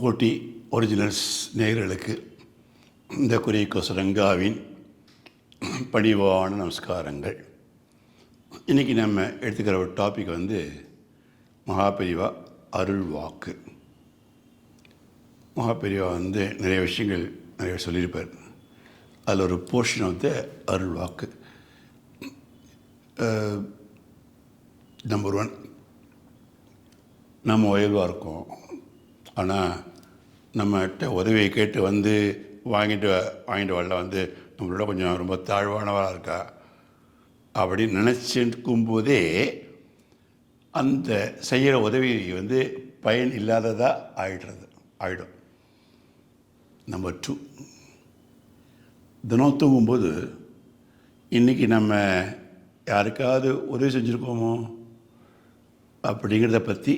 Kamakoti originals நேயர்களுக்கு இந்த குரியக்கோச ரங்காவின் பணிவான நமஸ்காரங்கள். இன்றைக்கி நம்ம எடுத்துக்கிற ஒரு டாபிக் மகாபெரிவா அருள் வாக்கு. மகாபெரிவா நிறைய விஷயங்கள் நிறைய சொல்லியிருப்பார். அதில் ஒரு போர்ஷன் அருள் வாக்கு. நம்பர் 1, நம்ம உயர்வாக இருக்கோம், ஆனால் நம்மகிட்ட உதவியை கேட்டு வாங்கிட்டு வரல நம்மளோட கொஞ்சம் ரொம்ப தாழ்வானவராக இருக்கா அப்படின்னு நினச்சிருக்கும் போதே அந்த செய்கிற உதவி பயன் இல்லாததாக ஆகிடும். நம்பர் 2, தினம் தூங்கும்போது இன்றைக்கி நம்ம யாருக்காவது உதவி செஞ்சுருக்கோமோ அப்படிங்கிறத பற்றி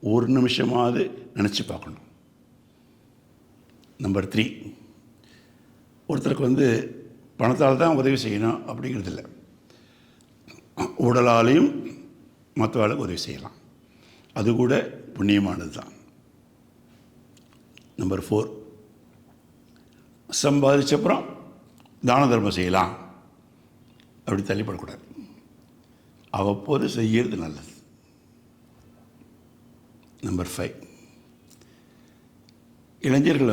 ஒரு நிமிஷமாவது நினச்சி பார்க்கணும். நம்பர் 3, ஒருத்தருக்கு பணத்தால் தான் உதவி செய்யணும் அப்படிங்கிறது இல்லை, உடலாலையும் மற்றவாளுக்கு உதவி செய்யலாம், அது கூட புண்ணியமானது தான். நம்பர் 4, சம்பாதிச்சப்புறம் தான தர்மம் செய்யலாம் அப்படி தள்ளிப்படக்கூடாது, அவ்வப்போது செய்கிறது நல்லது. நம்பர் 5, இளைஞர்கள்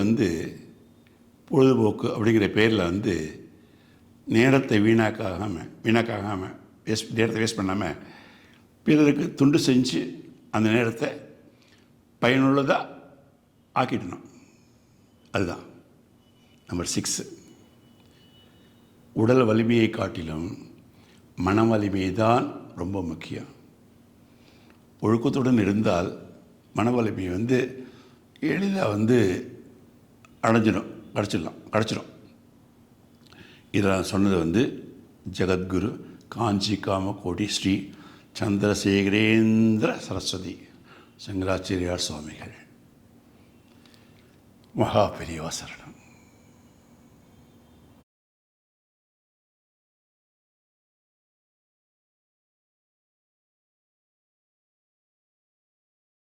பொழுதுபோக்கு அப்படிங்கிற பேரில் நேரத்தை வீணாக்காமல் நேரத்தை வேஸ்ட் பண்ணாமல் பிறருக்கு துண்டு செஞ்சு அந்த நேரத்தை பயனுள்ளதாக ஆக்கிடணும். அதுதான். நம்பர் 6, உடல் வலிமையை காட்டிலும் மன வலிமை தான் ரொம்ப முக்கியம். ஒழுக்கத்துடன் இருந்தால் மன வலிமை எளிதாக கிடச்சிடும். இதை நான் சொன்னது ஜெகத்குரு காஞ்சி காமகோடி ஸ்ரீ சந்திரசேகரேந்திர சரஸ்வதி சங்கராச்சாரியார் சுவாமிகள். மகாபெரிவா சரணம்.